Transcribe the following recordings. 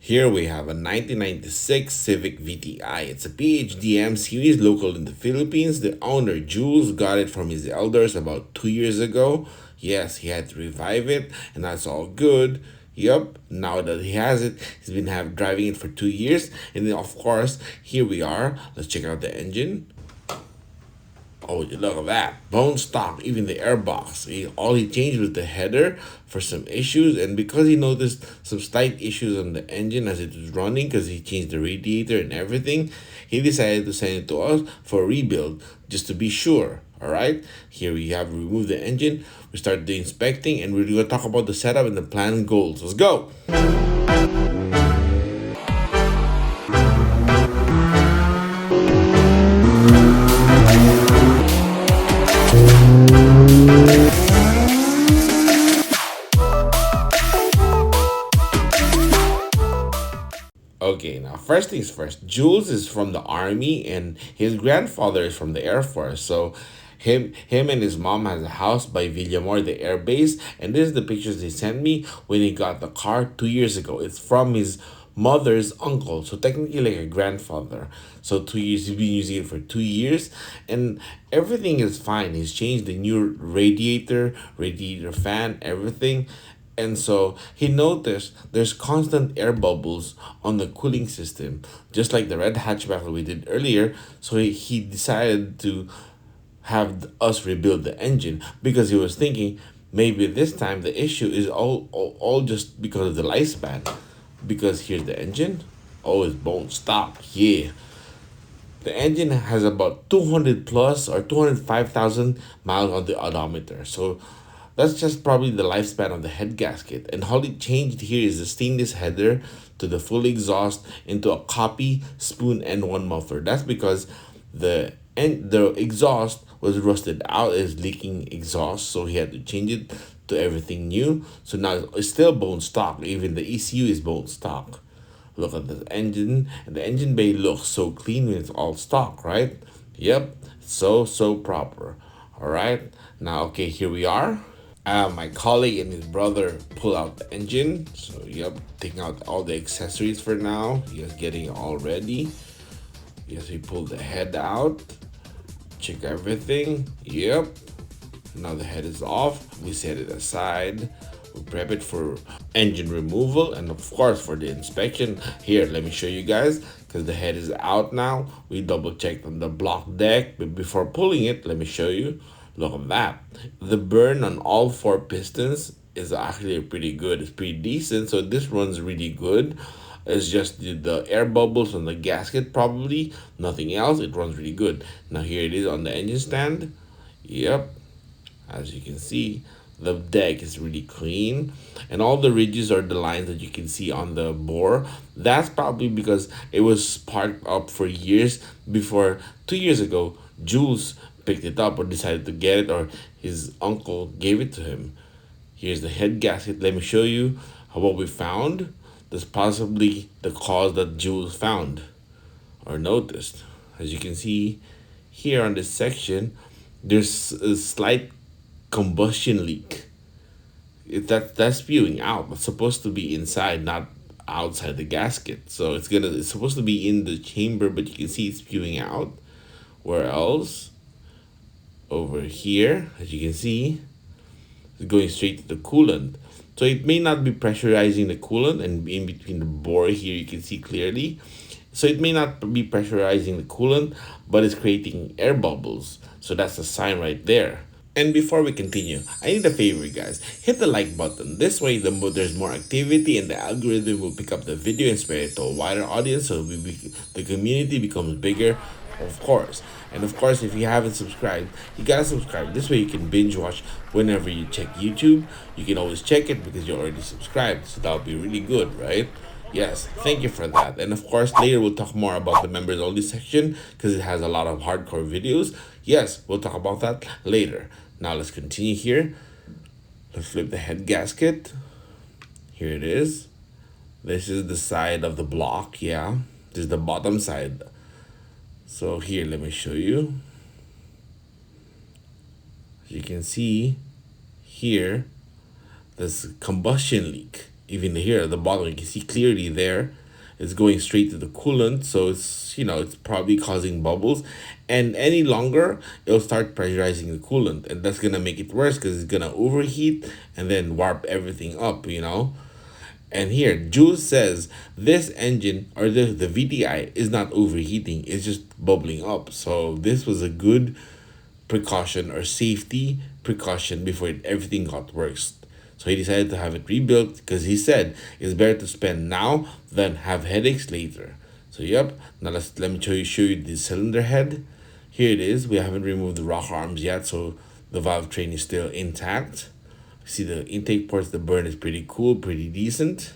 Here we have a 1996 Civic VTI. It's a PHDM series local in the Philippines. The owner, Jules, got it from his elders about 2 years ago. Yes, he had to revive it, and that's all good. Yup, now that he has it, he's been driving it for 2 years. And then, of course, here we are. Let's check out the engine. Oh, look at that. Bone stock, even the airbox. All he changed was the header for some issues. And because he noticed some slight issues on the engine as it was running, because he changed the radiator and everything, he decided to send it to us for a rebuild just to be sure. All right, here we have removed the engine. We start the inspecting, and we're going to talk about the setup and the planned goals. Let's go. Okay, now first things first. Jules is from the army, and his grandfather is from the Air Force. So, him and his mom has a house by Villamor, the air base, and this is the pictures they sent me when he got the car 2 years ago. It's from his mother's uncle, so technically like a grandfather. So 2 years, he's been using it for 2 years, and everything is fine. He's changed the new radiator fan, everything. And so he noticed there's constant air bubbles on the cooling system, just like the red hatchback that we did earlier. So he decided to have us rebuild the engine because he was thinking maybe this time the issue is all just because of the lifespan. Because here's the engine. Oh, it's bone stock. Yeah. The engine has about 200 plus or 205,000 miles on the odometer. So that's just probably the lifespan of the head gasket. And all it changed here is the stainless header to the full exhaust into a copy spoon N1 muffler. That's because the exhaust was rusted out, is leaking exhaust, so he had to change it to everything new. So now it's still bone stock. Even the ECU is bone stock. Look at the engine, and the engine bay looks so clean when it's all stock, right? Yep, so proper. All right, now okay, here we are. My colleague and his brother pull out the engine. So yep, taking out all the accessories for now. He is getting it all ready. Yes, we pulled the head out. Check everything. Yep. Now the head is off. We set it aside. We prep it for engine removal and of course for the inspection. Here, let me show you guys because the head is out now. We double checked on the block deck, but before pulling it, let me show you. Look at that. The burn on all four pistons is actually pretty good. It's pretty decent. So this runs really good. It's just the air bubbles on the gasket, probably nothing else. It runs really good. Now here it is on the engine stand. Yep, as you can see, the deck is really clean, and all the ridges are the lines that you can see on the bore. That's probably because it was parked up for years before 2 years ago. Jules picked it up or decided to get it, or his uncle gave it to him. Here's the head gasket. Let me show you what we found. That's possibly the cause that Jules found or noticed. As you can see here on this section, there's a slight combustion leak. That's spewing out. It's supposed to be inside, not outside the gasket. So it's supposed to be in the chamber, but you can see it's spewing out. Where else? Over here, as you can see, it's going straight to the coolant. So it may not be pressurizing the coolant, and in between the bore here you can see clearly. So it may not be pressurizing the coolant, but it's creating air bubbles. So that's a sign right there. And before we continue, I need a favor, guys. Hit the like button. This way, there's more activity and the algorithm will pick up the video and spread it to a wider audience, so the community becomes bigger, of course. And of course, if you haven't subscribed, you gotta subscribe. This way you can binge watch whenever you check YouTube. You can always check it because you're already subscribed. So that'll be really good, right? Yes, thank you for that. And of course, later we'll talk more about the members only section because it has a lot of hardcore videos. Yes, we'll talk about that later. Now let's continue here. Let's flip the head gasket. Here it is. This is the side of the block, yeah. This is the bottom side. So here, let me show you. As you can see here, there's a combustion leak. even here at the bottom, you can see clearly there. It's going straight to the coolant, so it's probably causing bubbles, and any longer it'll start pressurizing the coolant, and that's gonna make it worse because it's gonna overheat and then warp everything up. And here, Jules says this engine or the VTI is not overheating, it's just bubbling up. So this was a good precaution or safety precaution before everything got worse. So he decided to have it rebuilt because he said it's better to spend now than have headaches later. So yep, now let me show you the cylinder head. Here it is. We haven't removed the rocker arms yet, so the valve train is still intact. See the intake ports, the burn is pretty cool, pretty decent.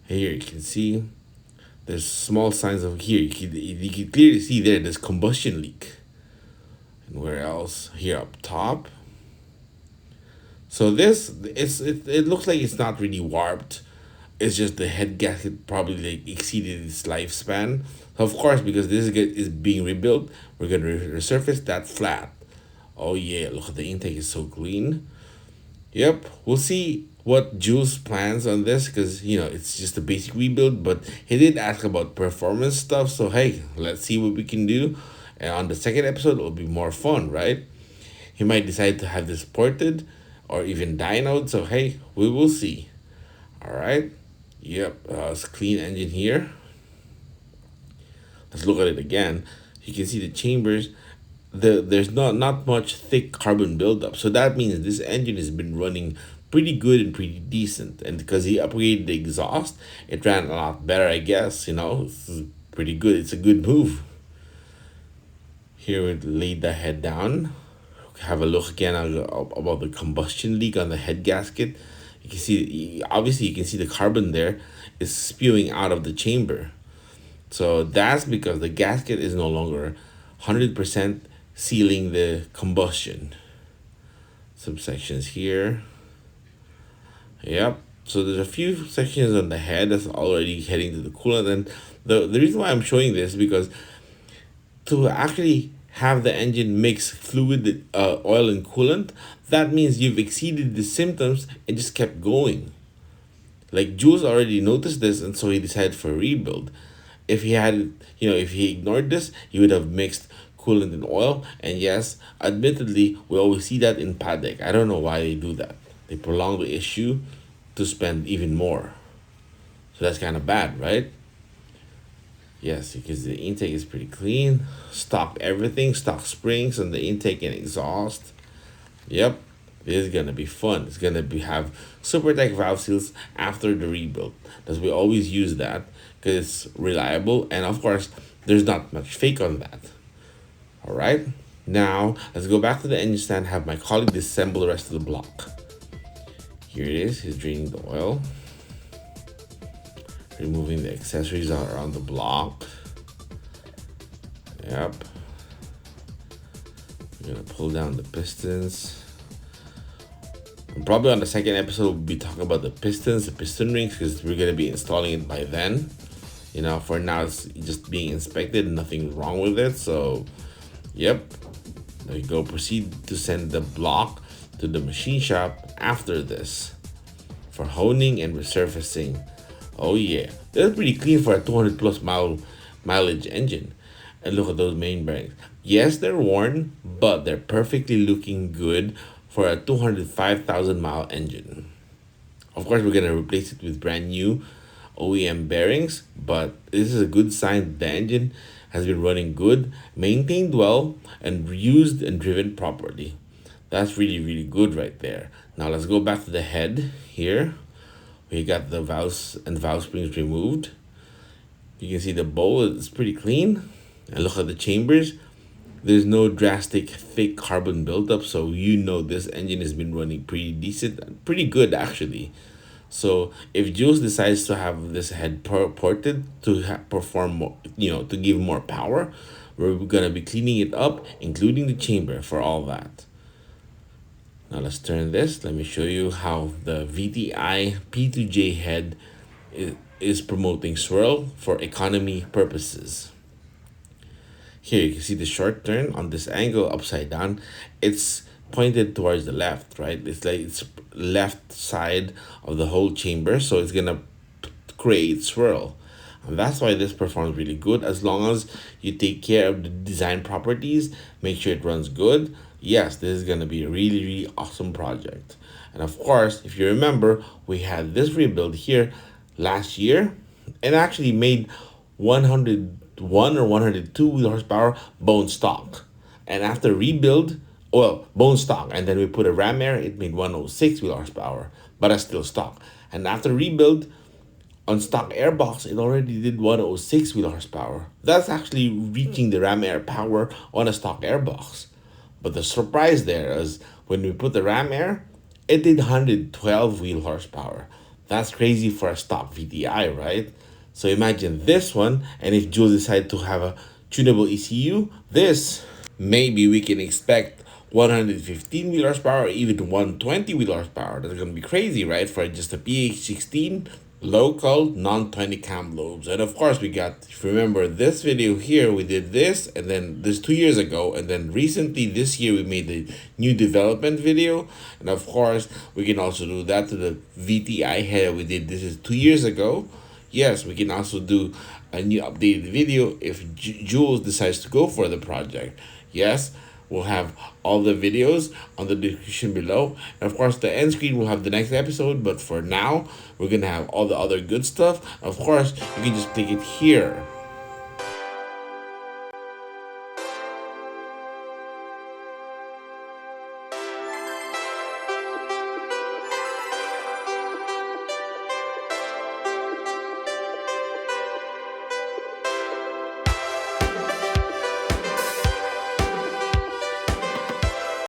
Here you can see there's small signs of here. You can clearly see there's combustion leak. And where else? Here up top. So it looks like it's not really warped. It's just the head gasket probably like exceeded its lifespan. So of course, because is being rebuilt, we're gonna resurface that flat. Oh yeah, look at the intake is so clean. Yep, we'll see what Jules plans on this because it's just a basic rebuild, but he did ask about performance stuff. So hey, let's see what we can do. And on the second episode, it'll be more fun, right? He might decide to have this ported or even dynoed. So hey, we will see. All right. Yep, it's a clean engine here. Let's look at it again. You can see the chambers. There's not much thick carbon buildup, so that means this engine has been running pretty good and pretty decent. And because he upgraded the exhaust, it ran a lot better, I guess. This is pretty good. It's a good move. Here we laid the head down. Have a look again about the combustion leak on the head gasket. You can see, obviously, you can see the carbon there is spewing out of the chamber. So that's because the gasket is no longer 100% sealing the combustion. Subsections here. Yep. So there's a few sections on the head that's already heading to the coolant. And the reason why I'm showing this is because to actually have the engine mix fluid, oil and coolant, that means you've exceeded the symptoms and just kept going. Like Jules already noticed this, and so he decided for a rebuild. If he ignored this, he would have mixed coolant and oil. And yes, admittedly, we always see that in paddock. I don't know why they do that. They prolong the issue to spend even more. So that's kind of bad, right? Yes, because the intake is pretty clean. Stock everything, stock springs on the intake and exhaust. Yep, this is gonna be fun. It's gonna have super tight valve seals after the rebuild. Because we always use that because it's reliable, and of course, there's not much fake on that. All right, now let's go back to the engine stand. Have my colleague disassemble the rest of the block. Here it is. He's draining the oil, removing the accessories around the block. Yep. We're gonna pull down the pistons. And probably on the second episode, we'll be talking about the pistons, the piston rings, because we're gonna be installing it by then. For now, it's just being inspected, nothing wrong with it. So, yep. There you go. Proceed to send the block to the machine shop after this for honing and resurfacing. Oh yeah, they're pretty clean for a 200 plus mileage engine. And look at those main bearings. Yes, they're worn, but they're perfectly looking good for a 205,000 mile engine. Of course, we're gonna replace it with brand new OEM bearings, but this is a good sign the engine has been running good, maintained well, and used and driven properly. That's really, really good right there. Now let's go back to the head here. We got the valves and valve springs removed. You can see the bowl is pretty clean. And look at the chambers. There's no drastic thick carbon buildup, so this engine has been running pretty decent, pretty good actually. So if Jules decides to have this head ported to perform more, to give more power, we're gonna be cleaning it up, including the chamber for all that. Now let's turn this. Let me show you how the VTI P2J head is promoting swirl for economy purposes. Here you can see the short turn on this angle upside down. It's pointed towards the left, right? It's like it's left side of the whole chamber, so it's gonna create swirl. And that's why this performs really good. As long as you take care of the design properties, make sure it runs good. Yes, this is gonna be a really, really awesome project. And of course, if you remember, we had this rebuild here last year and actually made 101 or 102 wheel horsepower bone stock. And after rebuild, well, bone stock, and then we put a ram air, it made 106 wheel horsepower, but it's still stock. And after rebuild, on stock airbox, it already did 106 wheel horsepower. That's actually reaching the ram air power on a stock airbox. But the surprise there is when we put the ram air, it did 112 wheel horsepower. That's crazy for a stock VTI, right? So imagine this one, and if Jules decide to have a tunable ECU, this, maybe we can expect 115 wheel horsepower or even 120 wheel horsepower. That's gonna be crazy, right? For just a PH16 local non-20 cam lobes. And of course we got, if you remember this video here, we did this, and then this 2 years ago, and then recently this year we made the new development video. And of course we can also do that to the VTI head we did. This is 2 years ago. Yes, we can also do a new updated video if Jules decides to go for the project. Yes, we'll have all the videos on the description below. And of course, the end screen will have the next episode. But for now, we're going to have all the other good stuff. Of course, you can just click it here.